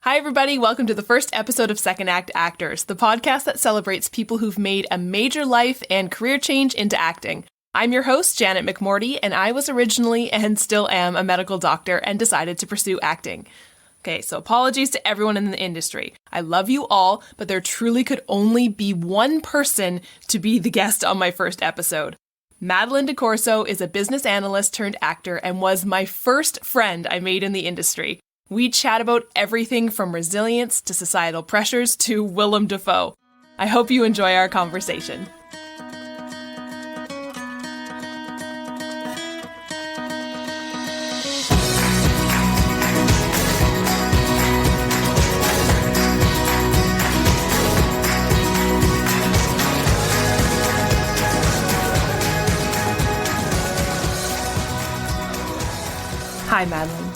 Hi, everybody. Welcome to the first episode of Second Act Actors, the podcast that celebrates people who've made a major life and career change into acting. I'm your host, Janet McMorty, and I was originally and still am a medical doctor and decided to pursue acting. Okay, so apologies to everyone in the industry. I love you all, but there truly could only be one person to be the guest on my first episode. Madeline DeCorso is a business analyst turned actor and was my first friend I made in the industry. We chat about everything from resilience to societal pressures to Willem Dafoe. I hope you enjoy our conversation. Hi, Madeline.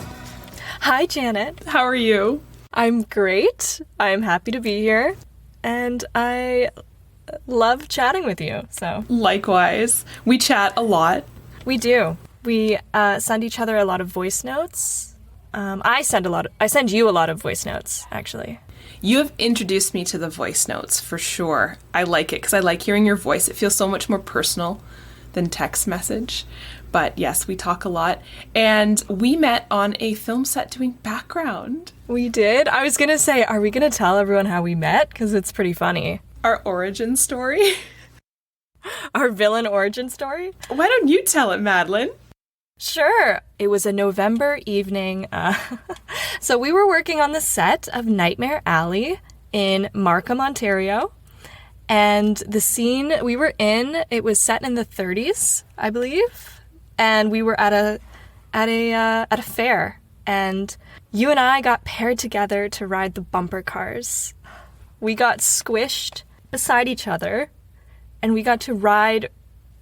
Hi, Janet. How are you? I'm great. I'm happy to be here, and I love chatting with you, so. Likewise. We chat a lot. We do. We send each other a lot of voice notes. I send you a lot of voice notes, actually. You have introduced me to the voice notes, for sure. I like it, because I like hearing your voice. It feels so much more personal than text message. But yes, we talk a lot. And we met on a film set doing background. We did? I was going to say, are we going to tell everyone how we met? Because it's pretty funny. Our origin story? Our villain origin story? Why don't you tell it, Madeline? Sure. It was a November evening. So we were working on the set of Nightmare Alley in Markham, Ontario. And the scene we were in, it was set in the 30s, I believe. And we were at a fair, and you and I got paired together to ride the bumper cars. We got squished beside each other, and we got to ride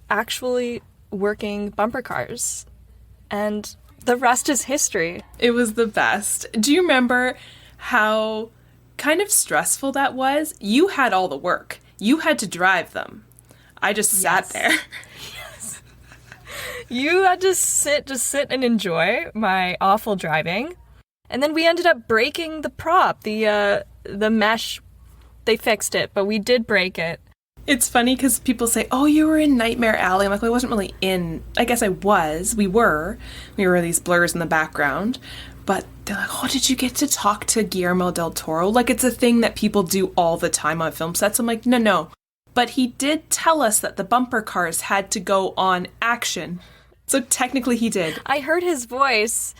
actually working bumper cars. And the rest is history. It was the best. Do you remember how kind of stressful that was? You had all the work. You had to drive them. I just sat there. You had to sit and enjoy my awful driving. And then we ended up breaking the prop, the mesh. They fixed it, but we did break it. It's funny because people say, oh, you were in Nightmare Alley. I'm like, well, I wasn't really in. I guess I was. We were these blurs in the background. But they're like, oh, did you get to talk to Guillermo del Toro? Like, it's a thing that people do all the time on film sets. I'm like, no. But he did tell us that the bumper cars had to go on action. So technically he did. I heard his voice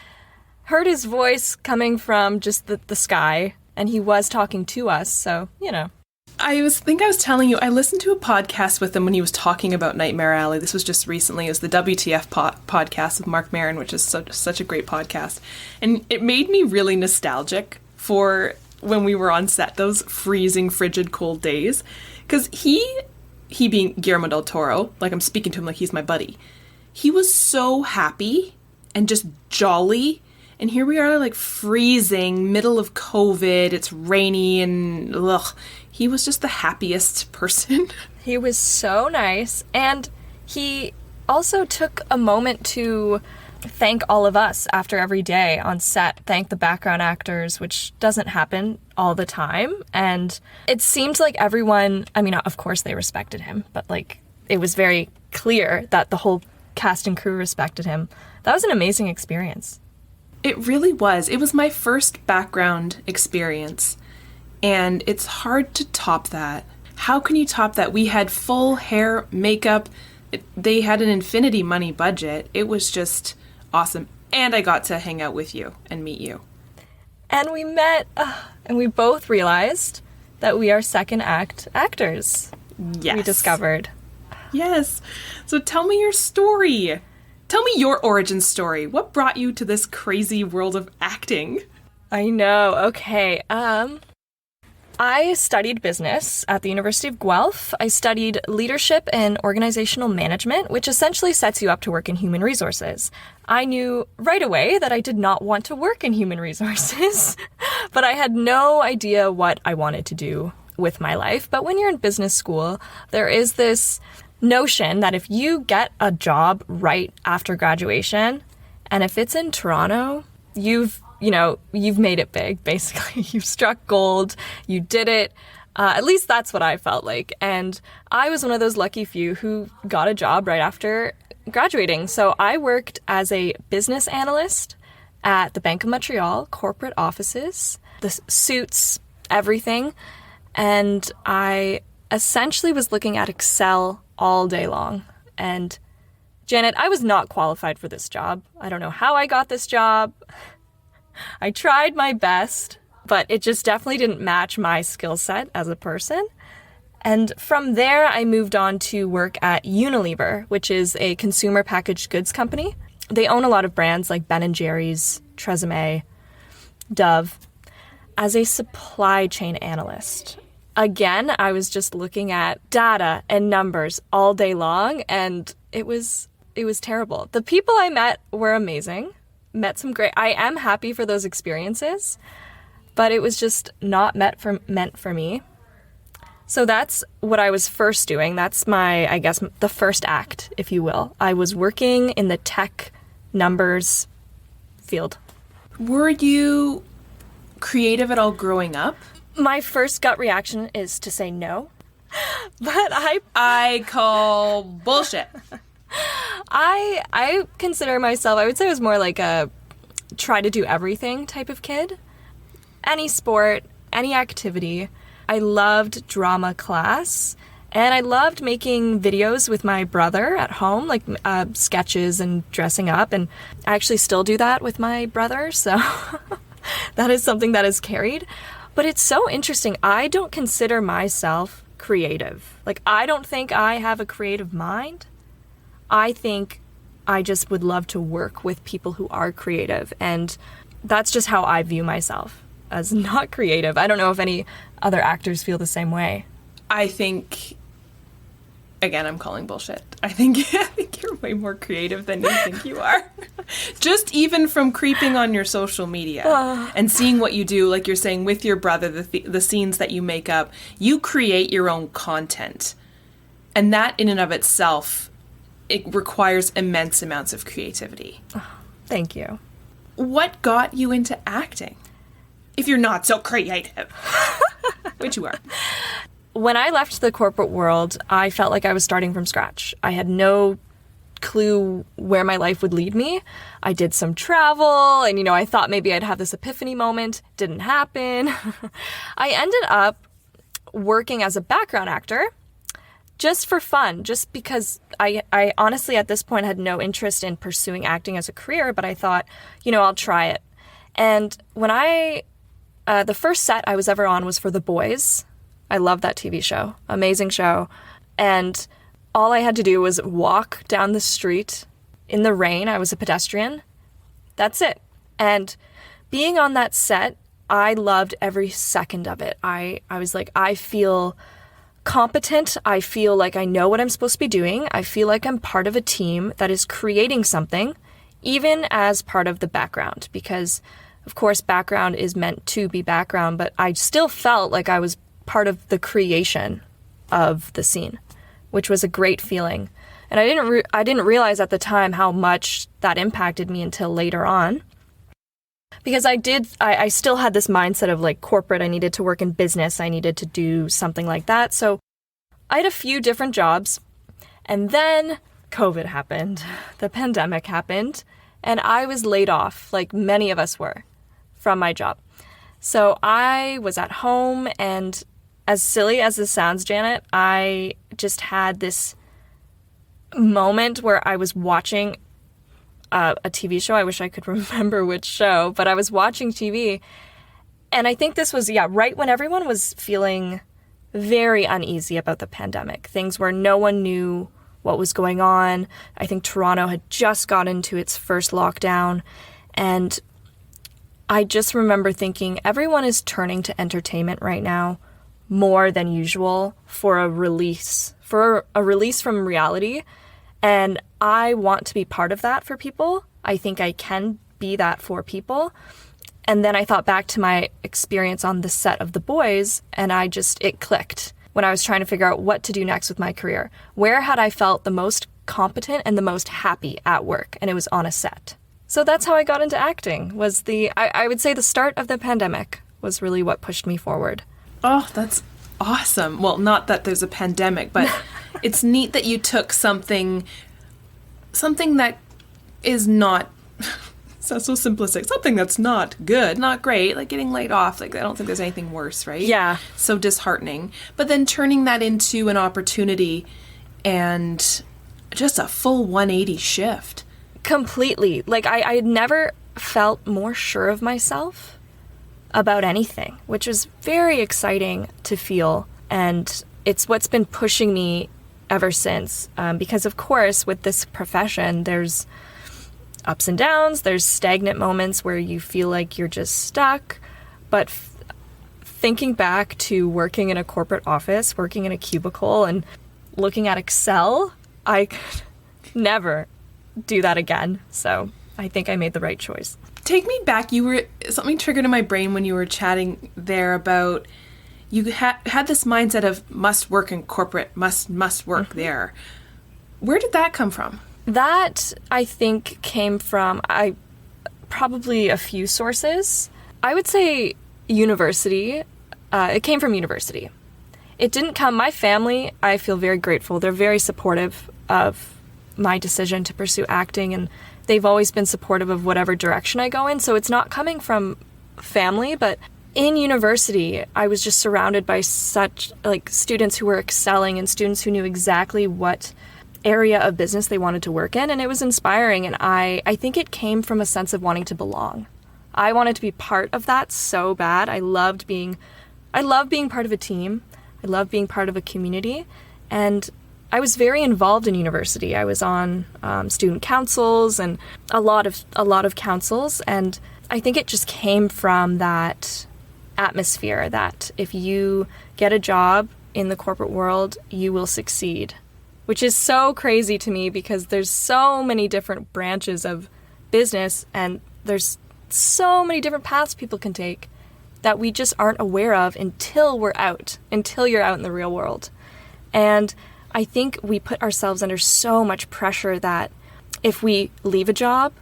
coming from just the sky, and he was talking to us, so, you know. I was telling you, I listened to a podcast with him when he was talking about Nightmare Alley. This was just recently. It was the WTF podcast with Mark Maron, which is such a great podcast. And it made me really nostalgic for when we were on set, those freezing, frigid, cold days. Because he being Guillermo del Toro, like I'm speaking to him like he's my buddy, he was so happy and just jolly. And here we are, like, freezing, middle of COVID, it's rainy, and ugh. He was just the happiest person. He was so nice. And he also took a moment to thank all of us after every day on set, thank the background actors, which doesn't happen all the time. And it seemed like everyone, I mean, of course they respected him, but, like, it was very clear that the whole cast and crew respected him. That was an amazing experience. It really was. It was my first background experience, and it's hard to top that. How can you top that? We had full hair, makeup. They had an infinity money budget. It was just awesome. And I got to hang out with you and meet you. And we met, and we both realized that we are second act actors. Yes. We discovered. Yes. So tell me your story. Tell me your origin story. What brought you to this crazy world of acting? I know. Okay. I studied business at the University of Guelph. I studied leadership and organizational management, which essentially sets you up to work in human resources. I knew right away that I did not want to work in human resources, but I had no idea what I wanted to do with my life. But when you're in business school, there is this notion that if you get a job right after graduation, and if it's in Toronto, you've you've made it big, basically. You struck gold, you did it. At least that's what I felt like. And I was one of those lucky few who got a job right after graduating. So I worked as a business analyst at the Bank of Montreal corporate offices, the suits, everything. And I essentially was looking at Excel all day long. And Janet, I was not qualified for this job. I don't know how I got this job. I tried my best, but it just definitely didn't match my skill set as a person. And from there, I moved on to work at Unilever, which is a consumer packaged goods company. They own a lot of brands like Ben & Jerry's, Tresemme, Dove, as a supply chain analyst. Again, I was just looking at data and numbers all day long, and it was terrible. The people I met were amazing. Met some great... I am happy for those experiences, but it was just not meant for me. So that's what I was first doing. That's my, I guess, the first act, if you will. I was working in the tech numbers field. Were you creative at all growing up? My first gut reaction is to say no, but I call bullshit. I consider myself, I would say I was more like a try to do everything type of kid. Any sport, any activity. I loved drama class, and I loved making videos with my brother at home, like sketches and dressing up, and I actually still do that with my brother, so that is something that is carried. But it's so interesting. I don't consider myself creative. Like, I don't think I have a creative mind. I think I just would love to work with people who are creative, and that's just how I view myself, as not creative. I don't know if any other actors feel the same way. I think, again, I'm calling bullshit. I think you're way more creative than you think you are. Just even from creeping on your social media and seeing what you do, like you're saying, with your brother, the scenes that you make up, you create your own content. And that in and of itself, it requires immense amounts of creativity. Oh, thank you. What got you into acting? If you're not so creative, which you are. When I left the corporate world, I felt like I was starting from scratch. I had no clue where my life would lead me. I did some travel, and, I thought maybe I'd have this epiphany moment. Didn't happen. I ended up working as a background actor just for fun, just because I honestly at this point had no interest in pursuing acting as a career, but I thought, I'll try it. And when the first set I was ever on was for The Boys. I love that TV show. Amazing show. And all I had to do was walk down the street in the rain. I was a pedestrian. That's it. And being on that set, I loved every second of it. I was like, I feel competent. I feel like I know what I'm supposed to be doing. I feel like I'm part of a team that is creating something, even as part of the background, because of course background is meant to be background, but I still felt like I was part of the creation of the scene, which was a great feeling. And I didn't realize at the time how much that impacted me until later on. Because I still had this mindset of like corporate, I needed to work in business, I needed to do something like that. So I had a few different jobs, and then COVID happened, the pandemic happened, and I was laid off, like many of us were, from my job. So I was at home, and as silly as this sounds, Janet, I just had this moment where I was watching a TV show. I wish I could remember which show, but I was watching TV, and I think this was, right when everyone was feeling very uneasy about the pandemic. Things where no one knew what was going on. I think Toronto had just got into its first lockdown, and I just remember thinking everyone is turning to entertainment right now more than usual for a release from reality. And I want to be part of that for people. I think I can be that for people. And then I thought back to my experience on the set of The Boys, and it clicked when I was trying to figure out what to do next with my career. Where had I felt the most competent and the most happy at work? And it was on a set. So that's how I got into acting, was I would say the start of the pandemic was really what pushed me forward. Oh, that's awesome. Well, not that there's a pandemic, but it's neat that you took something that is not, sounds so simplistic, something that's not good, not great, like getting laid off. Like, I don't think there's anything worse, right? Yeah. So disheartening. But then turning that into an opportunity and just a full 180 shift. Completely. Like, I had never felt more sure of myself about anything, which was very exciting to feel. And it's what's been pushing me ever since. Because, of course, with this profession, there's ups and downs. There's stagnant moments where you feel like you're just stuck. But thinking back to working in a corporate office, working in a cubicle, and looking at Excel, I could never do that again. So I think I made the right choice. Take me back. Something triggered in my brain when you were chatting there about you had this mindset of must work in corporate, must work there. Where did that come from? That, I think, came from probably a few sources. I would say university. It came from university. It didn't come, my family, I feel very grateful. They're very supportive of my decision to pursue acting, and they've always been supportive of whatever direction I go in. So it's not coming from family, but in university, I was just surrounded by such students who were excelling and students who knew exactly what area of business they wanted to work in, and it was inspiring. And I think it came from a sense of wanting to belong. I wanted to be part of that so bad. I love being part of a team. I love being part of a community, and I was very involved in university. I was on student councils and a lot of councils, and I think it just came from that atmosphere that if you get a job in the corporate world, you will succeed, which is so crazy to me because there's so many different branches of business and there's so many different paths people can take that we just aren't aware of until you're out in the real world. And I think we put ourselves under so much pressure that if we leave a job,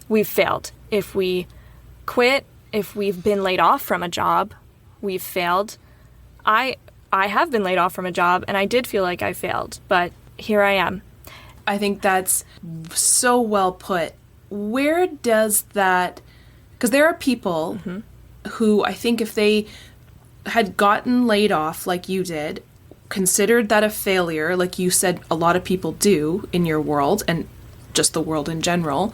we've failed. If we quit, if we've been laid off from a job, we've failed. I have been laid off from a job and I did feel like I failed, but here I am. I think that's so well put. Where does that, because there are people who I think if they had gotten laid off like you did, considered that a failure, like you said a lot of people do in your world and just the world in general,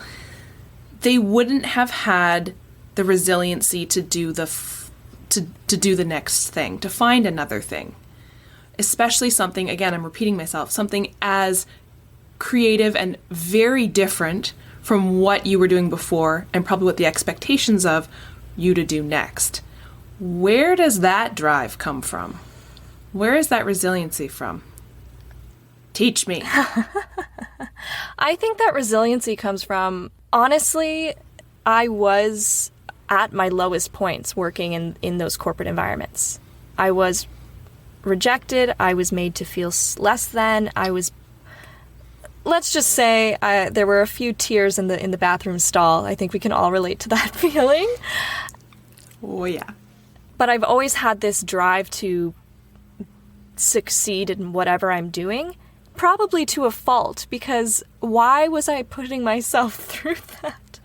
they wouldn't have had the resiliency to do the next thing, to find another thing. Especially something, again, I'm repeating myself, something as creative and very different from what you were doing before and probably what the expectations of you to do next. Where does that drive come from? Where is that resiliency from? Teach me. I think that resiliency comes from, honestly, I was at my lowest points working in those corporate environments. I was rejected. I was made to feel less than. Let's just say there were a few tears in the bathroom stall. I think we can all relate to that feeling. Oh, yeah. But I've always had this drive to succeed in whatever I'm doing, probably to a fault, because why was I putting myself through that?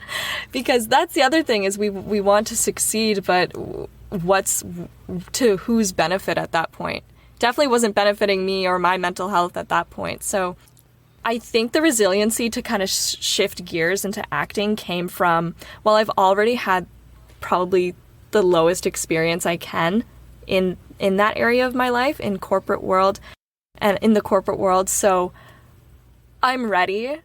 Because that's the other thing is we want to succeed, but what's to whose benefit at that point? Definitely wasn't benefiting me or my mental health at that point. So I think the resiliency to kind of shift gears into acting came from, well, I've already had probably the lowest experience I can in that area of my life, in corporate world and in the corporate world. So I'm ready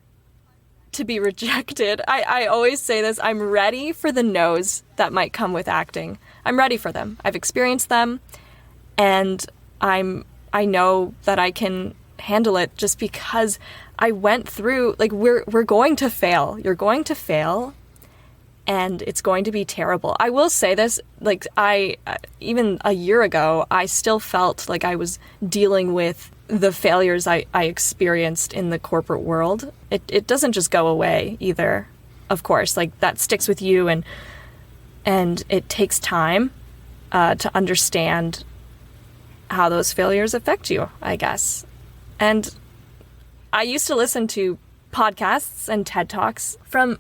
to be rejected. I always say this, I'm ready for the no's that might come with acting. I'm ready for them. I've experienced them and I know that I can handle it just because I went through, we're going to fail. You're going to fail. And it's going to be terrible. I will say this, even a year ago, I still felt like I was dealing with the failures I experienced in the corporate world. It doesn't just go away either. of course, like that sticks with you, and it takes time to understand how those failures affect you, I guess. And I used to listen to podcasts and TED Talks from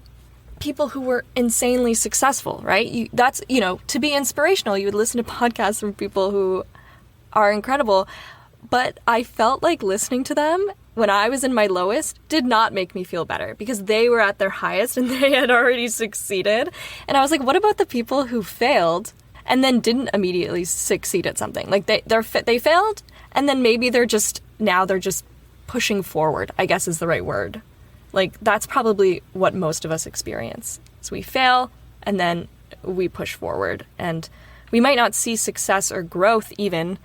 people who were insanely successful, right? To be inspirational, you would listen to podcasts from people who are incredible. But I felt like listening to them when I was in my lowest did not make me feel better, because they were at their highest and they had already succeeded. And I was like, what about the people who failed and then didn't immediately succeed at something? Like they failed, and then maybe they're just pushing forward, I guess is the right word. Like that's probably what most of us experience. So we fail and then we push forward, and we might not see success or growth even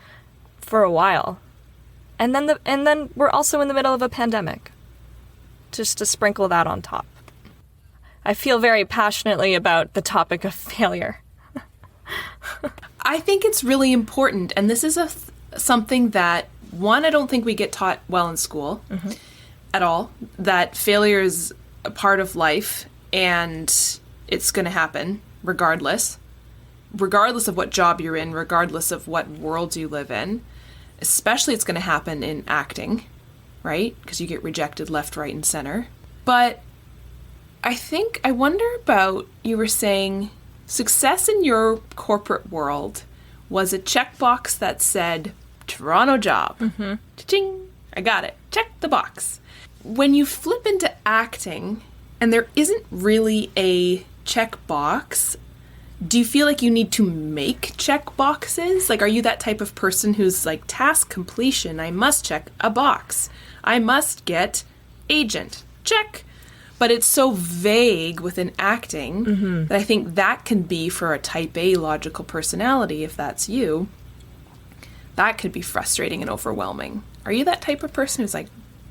for a while. And then we're also in the middle of a pandemic. Just to sprinkle that on top. I feel very passionately about the topic of failure. I think it's really important, and this is something that, one, I don't think we get taught well in school at all, that failure is a part of life and it's going to happen regardless of what job you're in, regardless of what world you live in. Especially it's going to happen in acting, right? Because you get rejected left, right, and center. But I wonder about, you were saying success in your corporate world was a checkbox that said, Toronto job. Cha-ching, I got it. Check the box. When you flip into acting and there isn't really a checkbox, do you feel like you need to make check boxes? Like, are you that type of person who's like, task completion, I must check a box. I must get agent. Check. But it's so vague within acting that I think that can be, for a type A logical personality, if that's you, that could be frustrating and overwhelming. Are you that type of person who's like,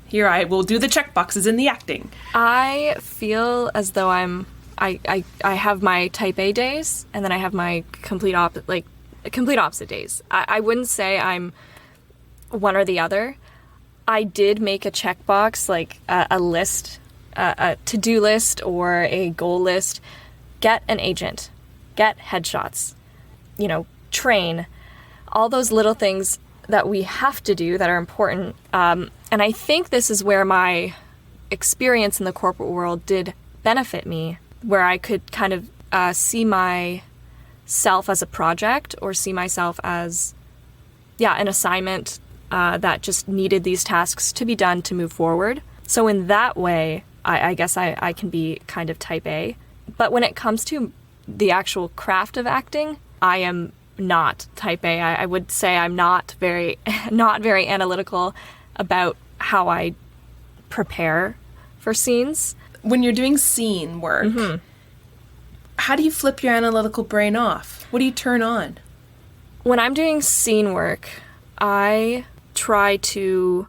here, I will do the check boxes in the acting? I feel as though I have my type A days, and then I have my complete opposite days. I wouldn't say I'm one or the other. I did make a checkbox, like a list, a to-do list or a goal list. Get an agent, get headshots, train, all those little things that we have to do that are important. And I think this is where my experience in the corporate world did benefit me, where I could kind of see myself as a project, or see myself as, an assignment that just needed these tasks to be done to move forward. So in that way, I guess I can be kind of type A. But when it comes to the actual craft of acting, I am not type A. I would say I'm not very analytical about how I prepare for scenes. When you're doing scene work, how do you flip your analytical brain off? What do you turn on? When I'm doing scene work, I try to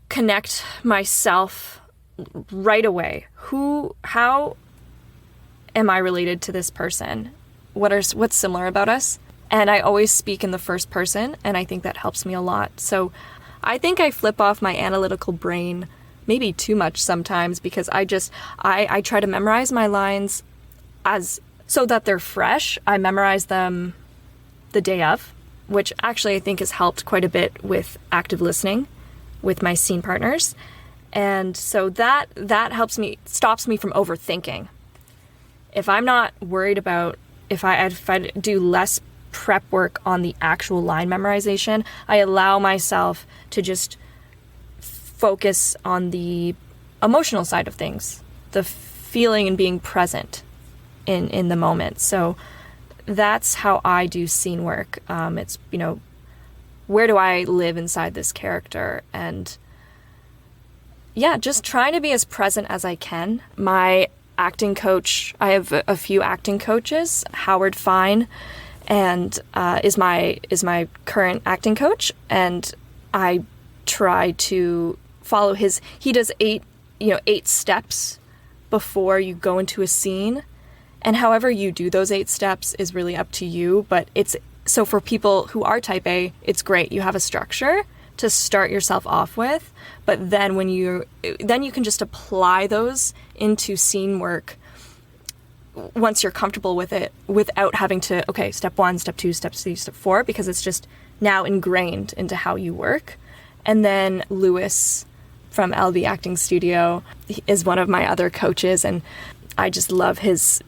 connect myself right away. How am I related to this person? What's similar about us? And I always speak in the first person, and I think that helps me a lot. So I think I flip off my analytical brain maybe too much sometimes, because I try to memorize my lines so that they're fresh. I memorize them the day of, which actually I think has helped quite a bit with active listening with my scene partners. And so that helps me, stops me from overthinking. If I'm not worried about, if I do less prep work on the actual line memorization, I allow myself to just focus on the emotional side of things, the feeling and being present in the moment. So that's how I do scene work. It's, where do I live inside this character? And just trying to be as present as I can. My acting coach, I have a few acting coaches. Howard Fine and is my current acting coach, and I try to follow he does 8 steps before you go into a scene, and however you do those 8 steps is really up to you. But so for people who are type A, it's great, you have a structure, to start yourself off with, but then you can just apply those into scene work once you're comfortable with it without having to, okay, step 1, step 2, step 3, step 4, because it's just now ingrained into how you work. And then Lewis from LB Acting Studio is one of my other coaches, and I just love his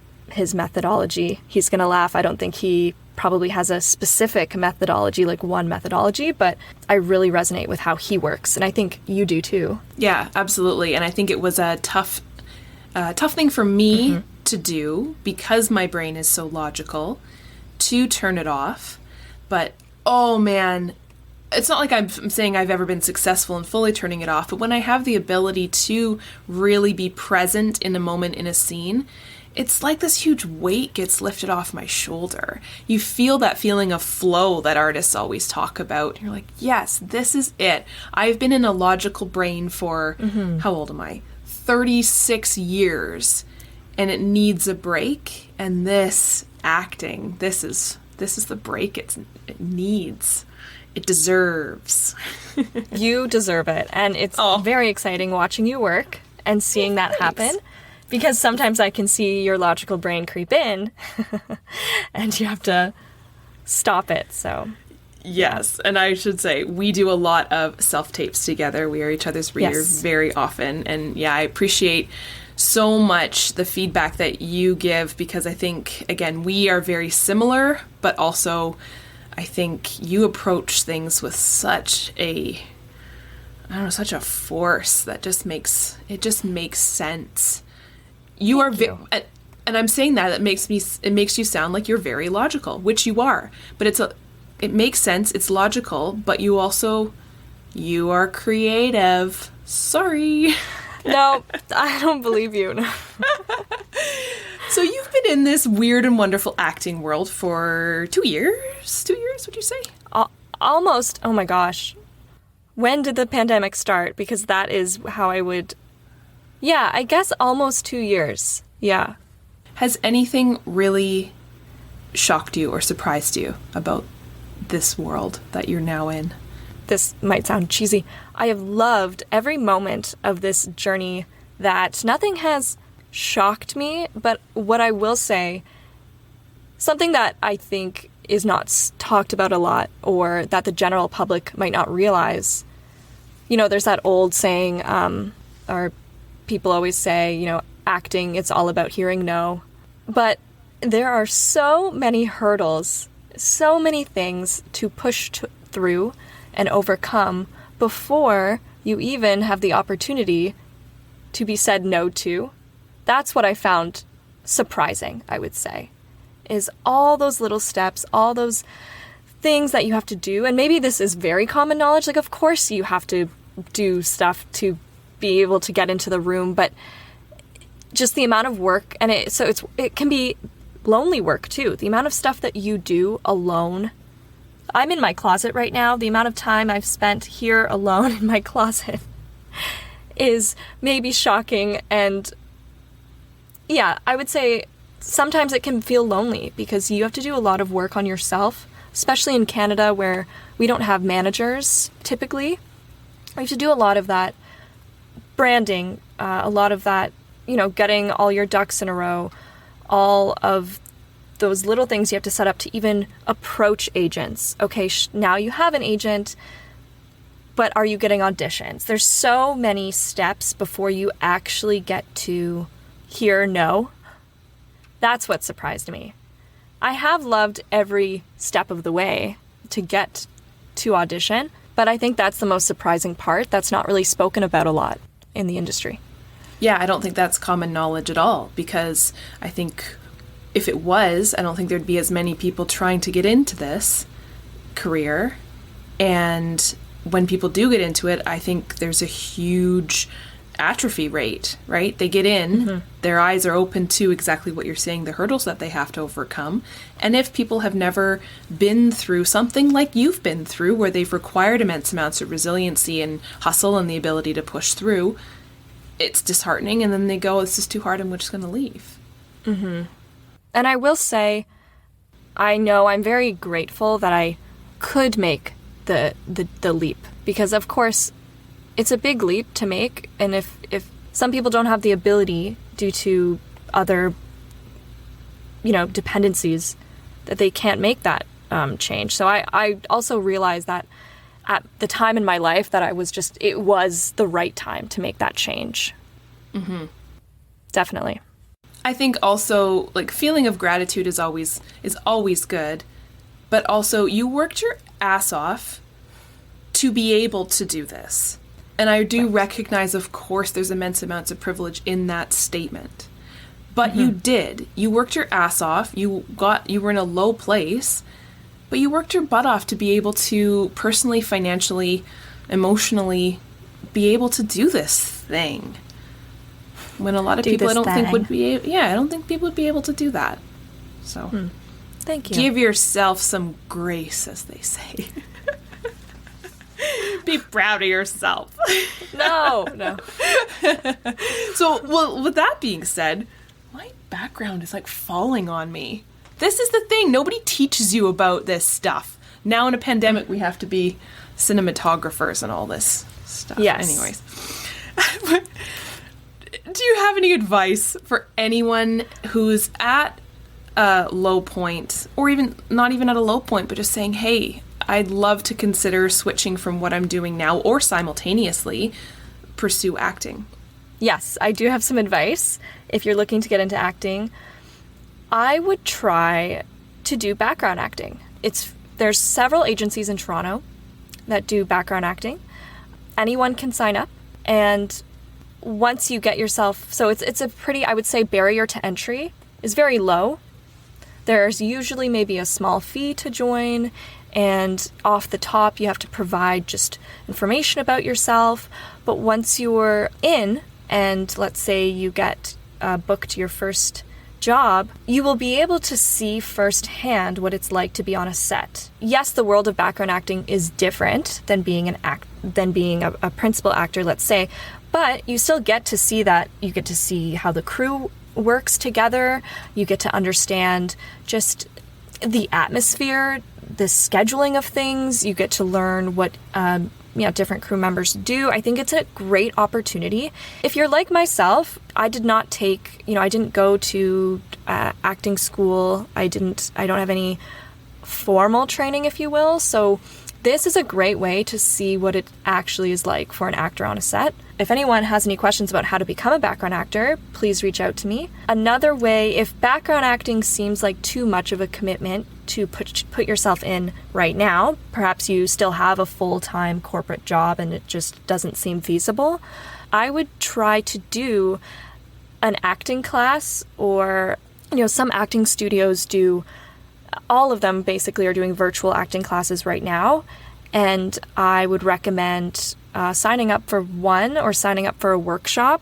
methodology. He's going to laugh. I don't think he probably has a specific methodology, like one methodology, but I really resonate with how he works, and I think you do too. Yeah, absolutely. And I think it was a tough thing for me to do, because my brain is so logical, to turn it off. But oh man, it's not like I'm saying I've ever been successful in fully turning it off, but when I have the ability to really be present in a moment in a scene, it's like this huge weight gets lifted off my shoulder. You feel that feeling of flow that artists always talk about. You're like, yes, this is it. I've been in a logical brain for, how old am I? 36 years. And it needs a break. And this acting, this is the break it needs. It deserves. You deserve it. And it's very exciting watching you work and seeing that happen. Because sometimes I can see your logical brain creep in and you have to stop it. So yes, and I should say we do a lot of self-tapes together. We are each other's readers very often. And yeah, I appreciate so much the feedback that you give, because I think, again, we are very similar, but also I think you approach things with such a force that just makes sense. You are, and I'm saying that it makes you sound like you're very logical, which you are. But it makes sense. It's logical, but you are creative. Sorry. No, I don't believe you. No. So you've been in this weird and wonderful acting world for 2 years? 2 years, would you say? Almost. Oh my gosh. When did the pandemic start? Because that is how I would... Yeah, I guess almost 2 years. Yeah. Has anything really shocked you or surprised you about this world that you're now in? This might sound cheesy. I have loved every moment of this journey, that nothing has shocked me, but what I will say, something that I think is not talked about a lot, or that the general public might not realize, there's that old saying, or people always say, acting, it's all about hearing no. But there are so many hurdles, so many things to push through and overcome before you even have the opportunity to be said no to. That's what I found surprising, I would say, is all those little steps, all those things that you have to do. And maybe this is very common knowledge. Like, of course you have to do stuff to be able to get into the room, but just the amount of work, and it can be lonely work too. The amount of stuff that you do alone. I'm in my closet right now. The amount of time I've spent here alone in my closet is maybe shocking. And yeah, I would say sometimes it can feel lonely because you have to do a lot of work on yourself, especially in Canada where we don't have managers typically. We have to do a lot of that branding, a lot of that, getting all your ducks in a row, all of those little things you have to set up to even approach agents. Okay, now you have an agent, but are you getting auditions? There's so many steps before you actually get to hear no. That's what surprised me. I have loved every step of the way to get to audition, but I think that's the most surprising part that's not really spoken about a lot in the industry. Yeah, I don't think that's common knowledge at all, because I think if it was, I don't think there'd be as many people trying to get into this career. And when people do get into it, I think there's a huge atrophy rate, right? They get in, their eyes are open to exactly what you're saying, the hurdles that they have to overcome. And if people have never been through something like you've been through, where they've required immense amounts of resiliency and hustle and the ability to push through, it's disheartening. And then they go, this is too hard, and we're just going to leave. And I will say, I know I'm very grateful that I could make the leap because of course it's a big leap to make, and if some people don't have the ability due to other, dependencies, that they can't make that change. So I also realized that at the time in my life that it was the right time to make that change. Mm-hmm. Definitely. I think also, like, feeling of gratitude is always good, but also you worked your ass off to be able to do this. And I do recognize, of course, there's immense amounts of privilege in that statement. But you did. You worked your ass off. You were in a low place, but you worked your butt off to be able to personally, financially, emotionally be able to do this thing. When a lot of people I don't think people would be able to do that. So thank you. Give yourself some grace, as they say. Be proud of yourself. No. So, well, with that being said, my background is like falling on me. This is the thing. Nobody teaches you about this stuff. Now in a pandemic, we have to be cinematographers and all this stuff. Yes. Anyways. Do you have any advice for anyone who's at a low point, or even not even at a low point, but just saying, hey, I'd love to consider switching from what I'm doing now, or simultaneously pursue acting? Yes, I do have some advice. If you're looking to get into acting, I would try to do background acting. There's several agencies in Toronto that do background acting. Anyone can sign up, and once you get yourself, so it's a pretty, I would say, barrier to entry is very low. There's usually maybe a small fee to join, and off the top you have to provide just information about yourself. But once you're in, and let's say you get booked your first job, you will be able to see firsthand what it's like to be on a set. Yes, the world of background acting is different than being a principal actor, let's say, but you still get to see that. You get to see how the crew works together. You get to understand just the atmosphere, the scheduling of things. You get to learn what different crew members do. I think it's a great opportunity. If you're like myself, I didn't go to acting school. I don't have any formal training, if you will. So this is a great way to see what it actually is like for an actor on a set. If anyone has any questions about how to become a background actor, please reach out to me. Another way, if background acting seems like too much of a commitment to put yourself in right now, perhaps you still have a full-time corporate job and it just doesn't seem feasible, I would try to do an acting class, or some acting studios do. All of them basically are doing virtual acting classes right now, and I would recommend signing up for one or signing up for a workshop,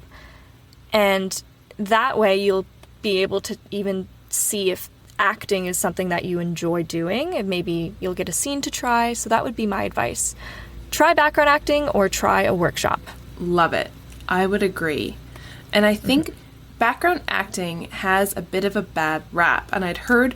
and that way you'll be able to even see if acting is something that you enjoy doing, and maybe you'll get a scene to try. So that would be my advice. Try background acting or try a workshop. Love it. I would agree. And I think background acting has a bit of a bad rap, and I'd heard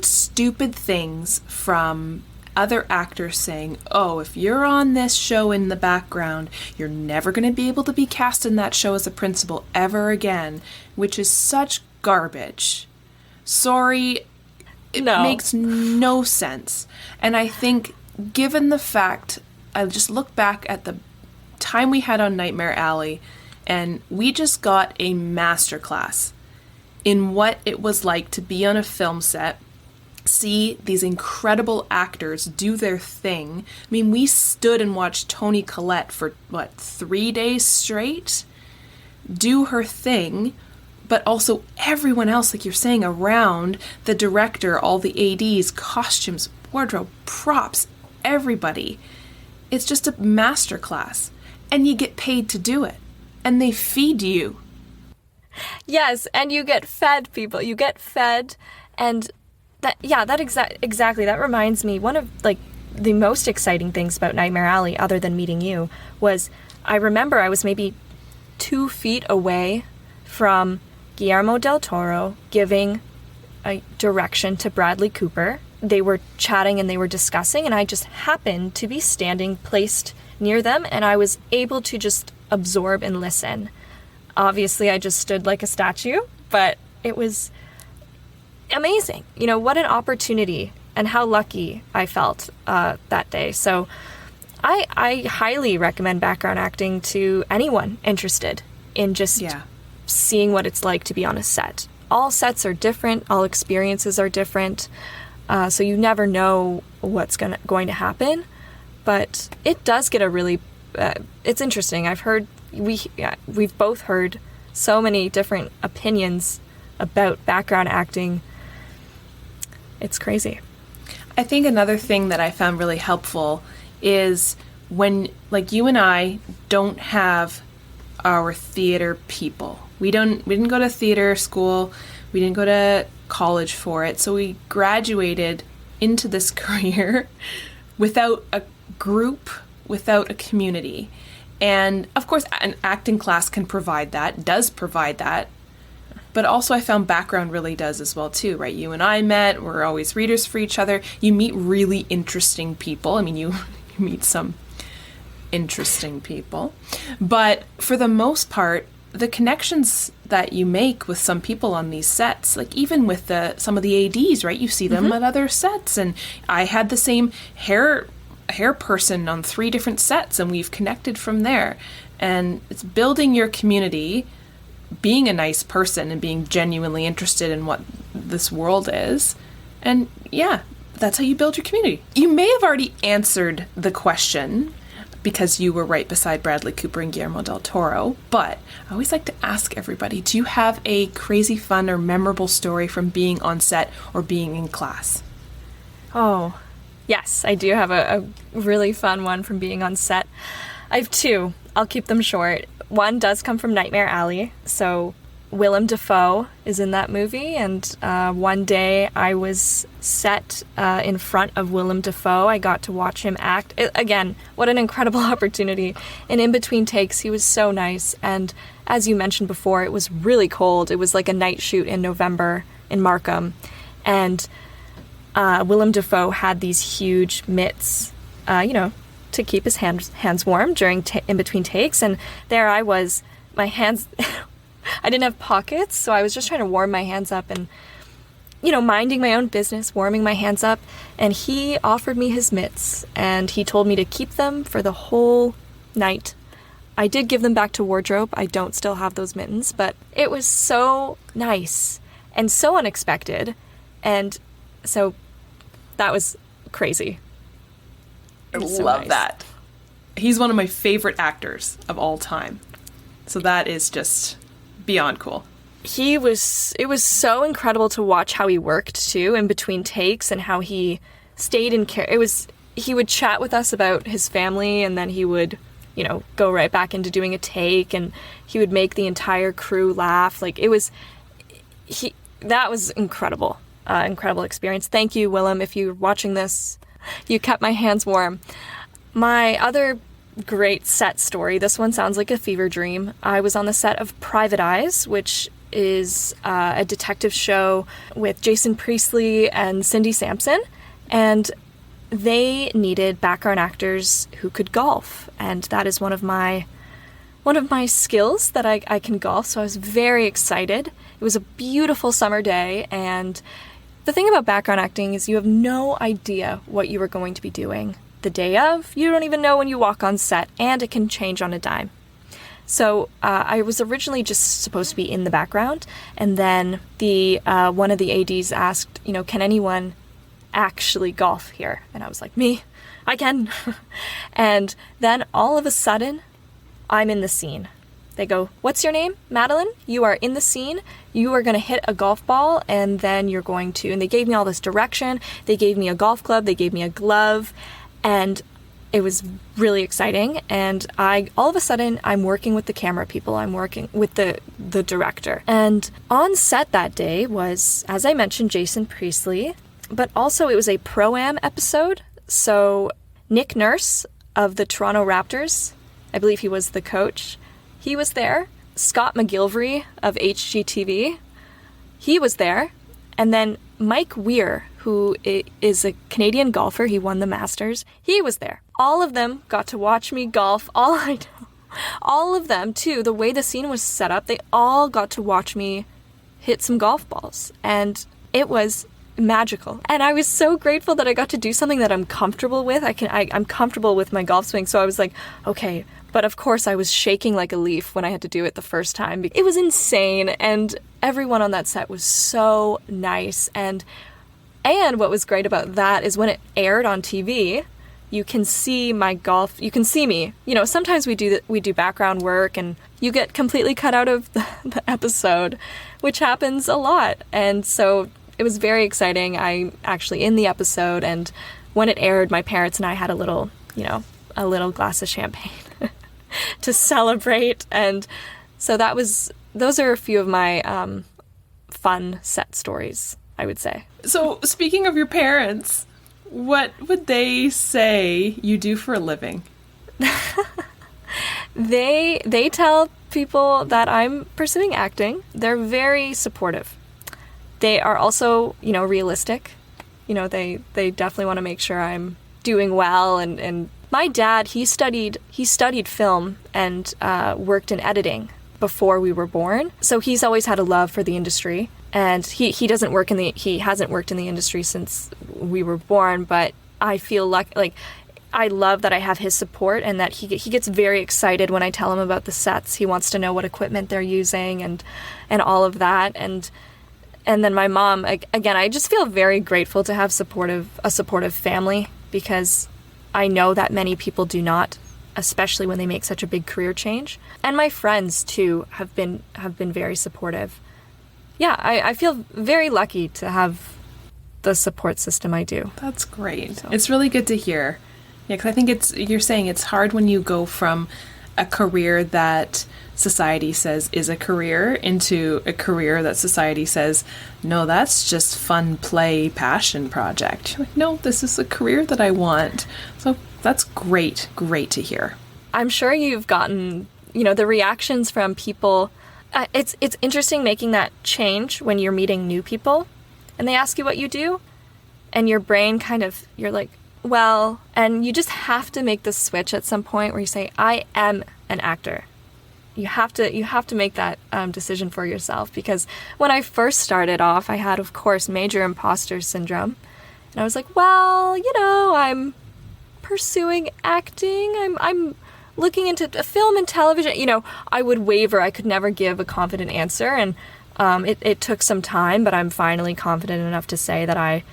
stupid things from other actors saying, oh, if you're on this show in the background, you're never going to be able to be cast in that show as a principal ever again, which is such garbage. Sorry, it makes no sense. And I think, given the fact, I just look back at the time we had on Nightmare Alley, and we just got a masterclass in what it was like to be on a film set, see these incredible actors do their thing. I mean, we stood and watched Toni Collette for, 3 days straight do her thing, but also everyone else, like you're saying, around the director, all the ADs, costumes, wardrobe, props, everybody. It's just a masterclass, and you get paid to do it, and they feed you. Yes, and you get fed, people. You get fed, and exactly. That reminds me, one of the most exciting things about Nightmare Alley, other than meeting you, was I remember I was maybe 2 feet away from Guillermo del Toro giving a direction to Bradley Cooper they were chatting and they were discussing, and I just happened to be standing placed near them, and I was able to just absorb and listen. Obviously, I just stood like a statue, but it was amazing. You know, what an opportunity, and how lucky I felt that day. So I highly recommend background acting to anyone interested in just seeing what it's like to be on a set. All sets are different, all experiences are different, so you never know what's going to happen. But it does get a really, it's interesting. I've heard, we've both heard so many different opinions about background acting. It's crazy. I think another thing that I found really helpful is when, like, you and I don't have our theater people. We didn't go to theater school. We didn't go to college for it. So we graduated into this career without a group, without a community. And of course, an acting class can provide that, does provide that. But also I found background really does as well too, right? You and I met, we're always readers for each other. You meet really interesting people. I mean, you meet some interesting people. But for the most part, the connections that you make with some people on these sets, like even with some of the ADs, right? You see them at other sets. And I had the same hair person on 3 different sets, and we've connected from there. And it's building your community, being a nice person and being genuinely interested in what this world is. And yeah, that's how you build your community. You may have already answered the question because you were right beside Bradley Cooper and Guillermo del Toro, but I always like to ask everybody, do you have a crazy fun or memorable story from being on set or being in class? Oh, yes, I do have a really fun one from being on set. I have 2. I'll keep them short. One does come from Nightmare Alley. So Willem Dafoe is in that movie, and one day I was set in front of Willem Dafoe. I got to watch him act. Again, what an incredible opportunity. And in between takes, he was so nice. And as you mentioned before, it was really cold. It was like a night shoot in November in Markham. And Willem Dafoe had these huge mitts, to keep his hands warm during in between takes. And there I was, my hands, I didn't have pockets, so I was just trying to warm my hands up and, minding my own business, warming my hands up. And he offered me his mitts, and he told me to keep them for the whole night. I did give them back to wardrobe. I don't still have those mittens, but it was so nice and so unexpected. And so that was crazy. I love that. He's one of my favorite actors of all time. So that is just beyond cool. It was so incredible to watch how he worked too in between takes, and how he stayed in care. He would chat with us about his family, and then he would, go right back into doing a take, and he would make the entire crew laugh. Like that was incredible. Incredible experience. Thank you, Willem, if you're watching this. You kept my hands warm. My other great set story, this one sounds like a fever dream. I was on the set of Private Eyes, which is a detective show with Jason Priestley and Cindy Sampson, and they needed background actors who could golf, and that is one of my skills, that I can golf, so I was very excited. It was a beautiful summer day, and the thing about background acting is you have no idea what you are going to be doing the day of. You don't even know when you walk on set, and it can change on a dime. So I was originally just supposed to be in the background, and then one of the ADs asked, can anyone actually golf here? And I was like, me, I can. And then all of a sudden, I'm in the scene. They go, what's your name? Madeline, you are in the scene. You are going to hit a golf ball, and then you're going to, and they gave me all this direction. They gave me a golf club. They gave me a glove, and it was really exciting. And all of a sudden, I'm working with the camera people. I'm working with the director. And on set that day was, as I mentioned, Jason Priestley, but also it was a Pro-Am episode. So Nick Nurse of the Toronto Raptors, I believe he was the coach, he was there. Scott McGilvery of HGTV, he was there. And then Mike Weir, who is a Canadian golfer. He won the Masters. He was there. All of them got to watch me golf. All of them, too, the way the scene was set up, they all got to watch me hit some golf balls. And it was magical. And I was so grateful that I got to do something that I'm comfortable with. I'm comfortable with my golf swing. So I was like, okay. But of course I was shaking like a leaf when I had to do it the first time. It was insane. And everyone on that set was so nice. And what was great about that is when it aired on TV, you can see my golf, you can see me. You know, sometimes we do background work and you get completely cut out of the episode, which happens a lot. And so it was very exciting. I'm actually in the episode, and when it aired, my parents and I had a little glass of champagne to celebrate. And so those are a few of my fun set stories, I would say. So speaking of your parents, what would they say you do for a living? They tell people that I'm pursuing acting. They're very supportive. They are also, realistic. They definitely want to make sure I'm doing well. And my dad, he studied film and worked in editing before we were born. So he's always had a love for the industry. And he hasn't worked in the industry since we were born, but I feel like I love that I have his support, and that he gets very excited when I tell him about the sets. He wants to know what equipment they're using and all of that. And then my mom, again, I just feel very grateful to have a supportive family, because I know that many people do not, especially when they make such a big career change. And my friends too have been very supportive. Yeah, I feel very lucky to have the support system I do. That's great. So. It's really good to hear. Yeah, because I think you're saying it's hard when you go from a career that society says is a career into a career that society says, no, that's just fun, play, passion project. You're like, no, this is a career that I want. So that's great to hear. I'm sure you've gotten, the reactions from people. It's interesting making that change when you're meeting new people and they ask you what you do, and your brain you're like, well, and you just have to make the switch at some point where you say, I am an actor. You have to make that decision for yourself, because when I first started off, I had, of course, major imposter syndrome. And I was like, well, I'm pursuing acting. I'm looking into film and television. I would waver. I could never give a confident answer. And it took some time, but I'm finally confident enough to say that I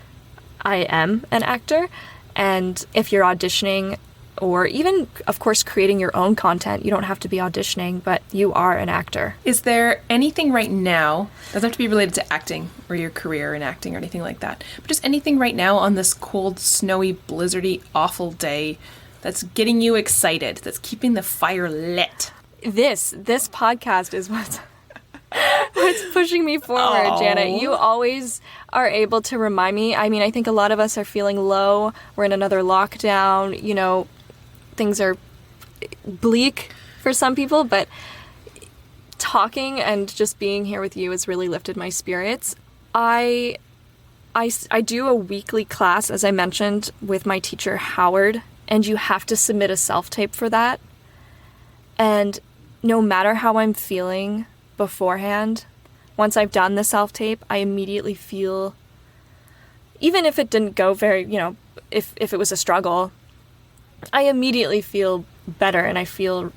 am an actor. And if you're auditioning, or even, of course, creating your own content, you don't have to be auditioning, but you are an actor. Is there anything right now, doesn't have to be related to acting or your career in acting or anything like that, but just anything right now on this cold, snowy, blizzardy, awful day that's getting you excited, that's keeping the fire lit? This podcast is what's pushing me forward, Aww. Janet. You always are able to remind me. I mean, I think a lot of us are feeling low. We're in another lockdown. Things are bleak for some people, but talking and just being here with you has really lifted my spirits. I do a weekly class, as I mentioned, with my teacher, Howard, and you have to submit a self-tape for that. And no matter how I'm feeling beforehand, once I've done the self-tape, I immediately feel, even if it didn't go very, if it was a struggle, I immediately feel better and I feel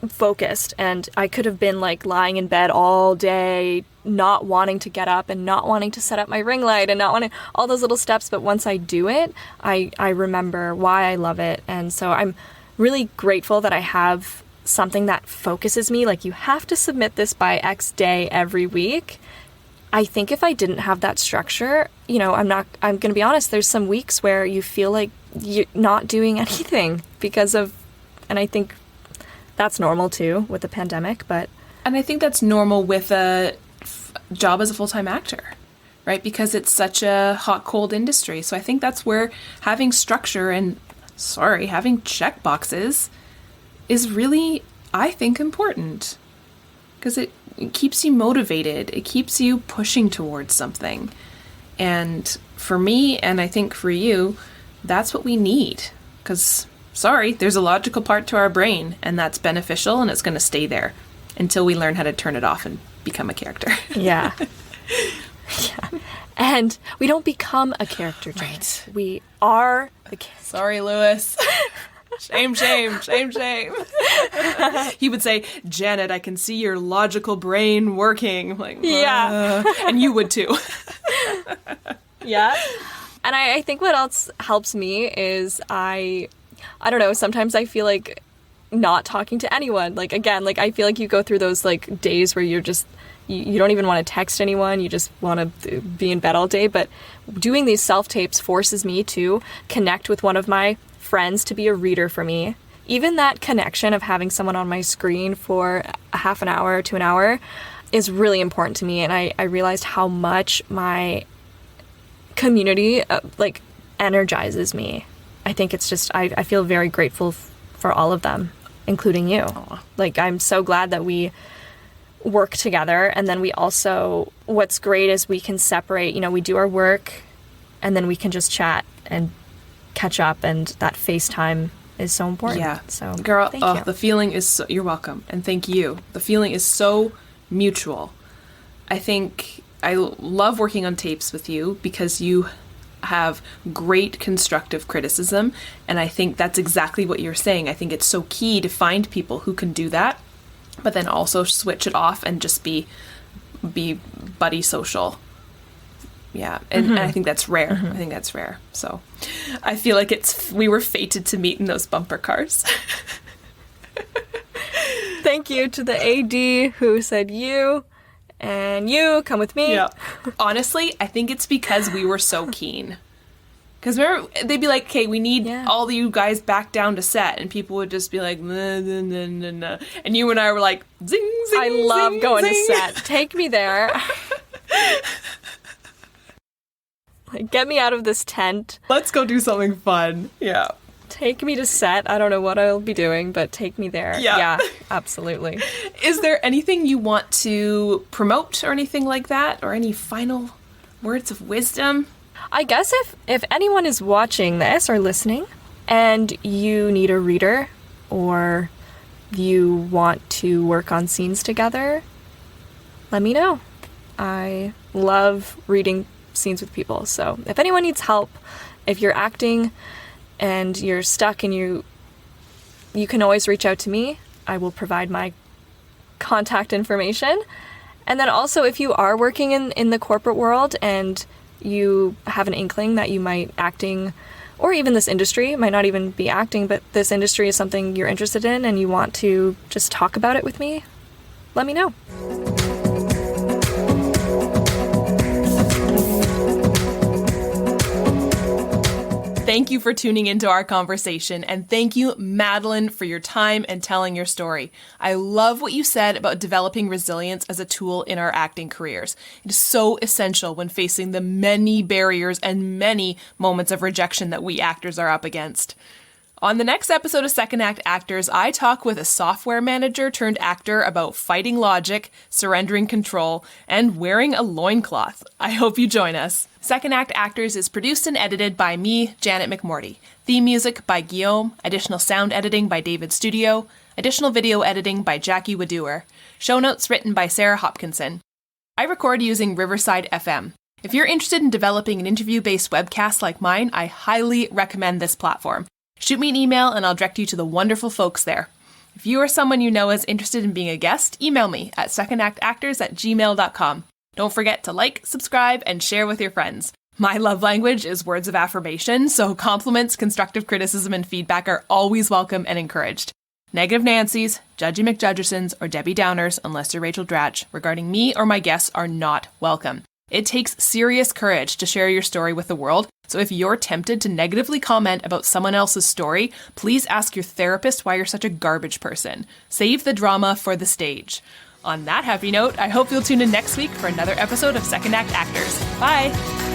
focused. And I could have been lying in bed all day, not wanting to get up and not wanting to set up my ring light and not wanting all those little steps. But once I do it, I remember why I love it. And so I'm really grateful that I have something that focuses me. You have to submit this by X day every week. I think if I didn't have that structure, I'm going to be honest, there's some weeks where you feel like you're not doing anything because of, and I think that's normal too with the pandemic, And I think that's normal with a job as a full-time actor, right? Because it's such a hot, cold industry. So I think that's where having structure and, having check boxes is really, I think, important. Because it keeps you motivated. It keeps you pushing towards something. And for me, and I think for you, that's what we need. Because, sorry, there's a logical part to our brain, and that's beneficial, and it's going to stay there until we learn how to turn it off and become a character. Yeah. Yeah. And we don't become a character, Janet. Right. We are the character. Sorry, Lewis. Shame, shame, shame, shame. He would say, Janet, I can see your logical brain working. I'm like, yeah. And you would too. Yeah. And I think what else helps me is I don't know, sometimes I feel like not talking to anyone. Like, again, like I feel like you go through those like days where you're just, you don't even want to text anyone. You just want to be in bed all day. But doing these self-tapes forces me to connect with one of my friends to be a reader for me. Even that connection of having someone on my screen for a half an hour to an hour is really important to me. And I realized how much my community like energizes me. I think it's just, I feel very grateful for all of them, including you. Aww. Like, I'm so glad that we work together. And then we also, what's great is we can separate, you know, we do our work and then we can just chat and catch up, and that FaceTime is so important. Yeah. So, girl, thank you. The feeling is so, you're welcome. And thank you. The feeling is so mutual. I think I love working on tapes with you because you have great constructive criticism. And I think that's exactly what you're saying. I think it's so key to find people who can do that, but then also switch it off and just be buddy social. Yeah, and I think that's rare. I think that's rare. So I feel like we were fated to meet in those bumper cars. Thank you to the AD who said you come with me. Yeah. Honestly, I think it's because we were so keen. Because remember, they'd be like, okay, we need all of you guys back down to set. And people would just be like, nah, nah, nah, nah, nah. And you and I were like, zing, zing, I love zing, going zing. to set. Take me there. Like, get me out of this tent. Let's go do something fun. Yeah. Take me to set. I don't know what I'll be doing, but take me there. Yeah. Yeah, absolutely. Is there anything you want to promote or anything like that? Or any final words of wisdom? I guess if anyone is watching this or listening and you need a reader or you want to work on scenes together, let me know. I love reading scenes with people. So if anyone needs help, if you're acting and you're stuck and you can always reach out to me. I will provide my contact information. And then also, if you are working in the corporate world and you have an inkling that you might acting, or even this industry, it might not even be acting, but this industry is something you're interested in and you want to just talk about it with me, let me know. Thank you for tuning into our conversation, and thank you, Madeline, for your time and telling your story. I love what you said about developing resilience as a tool in our acting careers. It is so essential when facing the many barriers and many moments of rejection that we actors are up against. On the next episode of Second Act Actors, I talk with a software manager turned actor about fighting logic, surrendering control, and wearing a loincloth. I hope you join us. Second Act Actors is produced and edited by me, Janet McMorty. Theme music by Guillaume, additional sound editing by David Studio, additional video editing by Jackie Wadoer. Show notes written by Sarah Hopkinson. I record using Riverside FM. If you're interested in developing an interview-based webcast like mine, I highly recommend this platform. Shoot me an email and I'll direct you to the wonderful folks there. If you or someone you know is interested in being a guest, email me at secondactactors@gmail.com. Don't forget to like, subscribe, and share with your friends. My love language is words of affirmation, so compliments, constructive criticism, and feedback are always welcome and encouraged. Negative Nancys, Judgy McJudgersons, or Debbie Downers, unless you're Rachel Dratch, regarding me or my guests are not welcome. It takes serious courage to share your story with the world, so if you're tempted to negatively comment about someone else's story, please ask your therapist why you're such a garbage person. Save the drama for the stage. On that happy note, I hope you'll tune in next week for another episode of Second Act Actors. Bye!